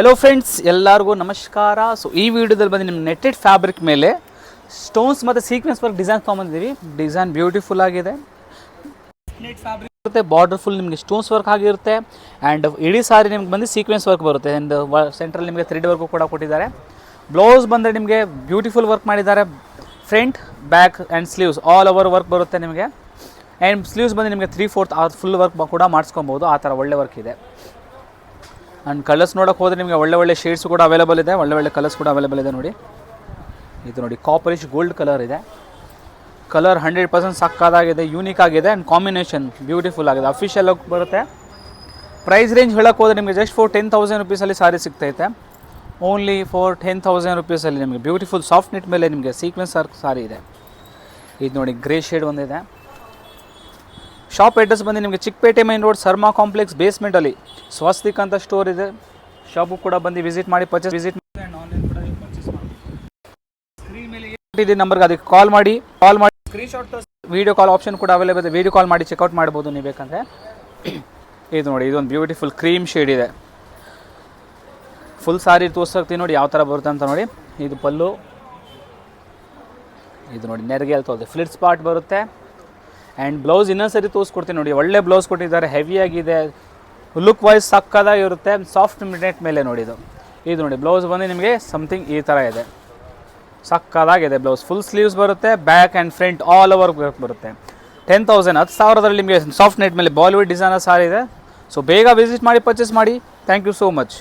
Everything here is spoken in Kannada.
हेलो फ्रेंड्स ಎಲ್ಲರಿಗೂ ನಮಸ್ಕಾರ. ಸೊ ಈ ವಿಡಿಯೋದಲ್ಲಿ ಬಂದು ನಿಮ್ಮ ನೆಟ್ಟೆಡ್ ಫ್ಯಾಬ್ರಿಕ್ ಮೇಲೆ ಸ್ಟೋನ್ಸ್ ಮತ್ತು ಸೀಕ್ವೆನ್ಸ್ ವರ್ಕ್ ಡಿಸೈನ್ ತೊಗೊಂಬಂದಿದ್ದೀವಿ. ಡಿಸೈನ್ ಬ್ಯೂಟಿಫುಲ್ ಆಗಿದೆ. ನೆಟ್ ಫ್ಯಾಬ್ರಿಕ್ ಇರುತ್ತೆ, ಬಾರ್ಡರ್ ಫುಲ್ ನಿಮಗೆ ಸ್ಟೋನ್ಸ್ ವರ್ಕ್ ಆಗಿರುತ್ತೆ ಆ್ಯಂಡ್ ಇಡೀ ಸಾರಿ ನಿಮ್ಗೆ ಬಂದು ಸೀಕ್ವೆನ್ಸ್ ವರ್ಕ್ ಬರುತ್ತೆ ಆ್ಯಂಡ್ ಸೆಂಟ್ರಲ್ಲಿ ನಿಮಗೆ ಥ್ರೆಡ್ ವರ್ಕು ಕೂಡ ಕೊಟ್ಟಿದ್ದಾರೆ. ಬ್ಲೌಸ್ ಬಂದರೆ ನಿಮಗೆ ಬ್ಯೂಟಿಫುಲ್ ವರ್ಕ್ ಮಾಡಿದ್ದಾರೆ. Front back and sleeves all over work ಬರುತ್ತೆ ನಿಮಗೆ. ಆ್ಯಂಡ್ ಸ್ಲೀವ್ಸ್ ಬಂದು ನಿಮಗೆ 3/4 ಫುಲ್ ವರ್ಕ್ ಕೂಡ ಮಾಡಿಸ್ಕೊಬೋದು. ಆ ಥರ ಒಳ್ಳೆ ವರ್ಕ್ ಇದೆ. ಆ್ಯಂಡ್ ಕಲರ್ಸ್ ನೋಡೋಕೆ ಹೋದರೆ ನಿಮಗೆ ಒಳ್ಳೆ ಶೇಡ್ಸ್ ಕೂಡ ಅವೈಲೇಬಲ್ ಇದೆ. ಒಳ್ಳೆ ಕಲರ್ಸ್ ಕೂಡ ಅವೈಲೇಬಲ್ ಇದೆ. ನೋಡಿ, ಇದು ನೋಡಿ ಕಾಪರಿಶ್ ಗೋಲ್ಡ್ ಕಲರ್ ಇದೆ. ಕಲರ್ 100% ಸಕ್ಕದಾಗಿದೆ, ಯೂನಿಕ್ ಆಗಿದೆ ಆ್ಯಂಡ್ ಕಾಂಬಿನೇಷನ್ ಬ್ಯೂಟಿಫುಲ್ ಆಗಿದೆ. ಅಫಿಷಿಯಲ್ ಲುಕ್ ಬರುತ್ತೆ. ಪ್ರೈಸ್ ರೇಂಜ್ ಹೇಳೋಕೆ ಹೋದರೆ ನಿಮಗೆ ಜಸ್ಟ್ ಫಾರ್ 10,000 ರುಪೀಸಲ್ಲಿ ಸಾರಿ ಸಿಗ್ತೈತೆ. ಓನ್ಲಿ ಫಾರ್ 10,000 ರುಪೀಸಲ್ಲಿ ನಿಮಗೆ ಬ್ಯೂಟಿಫುಲ್ ಸಾಫ್ಟ್ ನೆಟ್ ಮೇಲೆ ನಿಮಗೆ ಸೀಕ್ವೆನ್ಸ್ ವರ್ಕ್ ಸಾರಿ ಇದೆ. ಇದು ನೋಡಿ ಗ್ರೇ ಶೇಡ್ ಒಂದಿದೆ. ಶಾಪ್ ಅಡ್ರೆಸ್ ಬಂದು ನಿಮಗೆ Chickpete main road Sarma complex ಬೇಸ್ಮೆಂಟಲ್ಲಿ ಸ್ವಸ್ತಿಕ್ ಅಂತ ಸ್ಟೋರ್ ಇದೆ. ಶಾಪು ಕೂಡ ಬಂದು ವಿಸಿಟ್ ಮಾಡಿ ವಿಸಿಟ್ ಮಾಡಿ ಆನ್ಲೈನ್ ಕೂಡ ಪರ್ಚೇಸ್ ಮಾಡಿ. ಸ್ಕ್ರೀನ್ ಮೇಲೆ ಇದೆ ನಂಬರ್ಗೆ ಅದಕ್ಕೆ ಕಾಲ್ ಮಾಡಿ ಸ್ಕ್ರೀನ್ಶಾಟ್ ವೀಡಿಯೋ ಕಾಲ್ ಆಪ್ಷನ್ ಕೂಡ ಅವೈಲೇಬಲ್ ಇದೆ. ವೀಡಿಯೋ ಕಾಲ್ ಮಾಡಿ ಚೆಕ್ಔಟ್ ಮಾಡ್ಬೋದು ನೀವು ಬೇಕಂದರೆ. ಇದು ನೋಡಿ, ಇದೊಂದು ಬ್ಯೂಟಿಫುಲ್ ಕ್ರೀಮ್ ಶೇಡ್ ಇದೆ. ಫುಲ್ ಸಾರಿ ತೋರಿಸ್ತೀನಿ ನೋಡಿ ಯಾವ ಥರ ಬರುತ್ತೆ ಅಂತ. ನೋಡಿ, ಇದು ಪಲ್ಲು. ಇದು ನೋಡಿ ನೆರಿಗೆ ಅಲ್ಲಿ ತೋರಿದೆ, ಫ್ಲಿಟ್ಸ್ ಪಾರ್ಟ್ ಬರುತ್ತೆ. ಆ್ಯಂಡ್ ಬ್ಲೌಸ್ ಇನ್ನೊಂದು ಸರಿ ತೋರಿಸ್ಕೊಡ್ತೀನಿ ನೋಡಿ. ಒಳ್ಳೆ ಬ್ಲೌಸ್ ಕೊಟ್ಟಿದ್ದಾರೆ, ಹೆವಿಯಾಗಿದೆ, ಲುಕ್ ವೈಸ್ ಸಕ್ಕದಾಗಿರುತ್ತೆ. ಸಾಫ್ಟ್ ನೆಟ್ ಮೇಲೆ ನೋಡಿ ಇದು ನೋಡಿ ಬ್ಲೌಸ್ ಬಂದು ನಿಮಗೆ ಸಮಥಿಂಗ್ ಈ ಥರ ಇದೆ. ಸಕ್ಕದಾಗಿದೆ ಬ್ಲೌಸ್. ಫುಲ್ ಸ್ಲೀವ್ಸ್ ಬರುತ್ತೆ, back and front all over ಬರುತ್ತೆ. 10,000 10,000ರಲ್ಲಿ ನಿಮಗೆ ಸಾಫ್ಟ್ ನೆಟ್ ಮೇಲೆ ಬಾಲಿವುಡ್ ಡಿಸೈನರ್ ಸಾರಿ ಇದೆ. ಸೊ ಬೇಗ ವಿಸಿಟ್ ಮಾಡಿ ಪರ್ಚೇಸ್ ಮಾಡಿ. Thank you so much.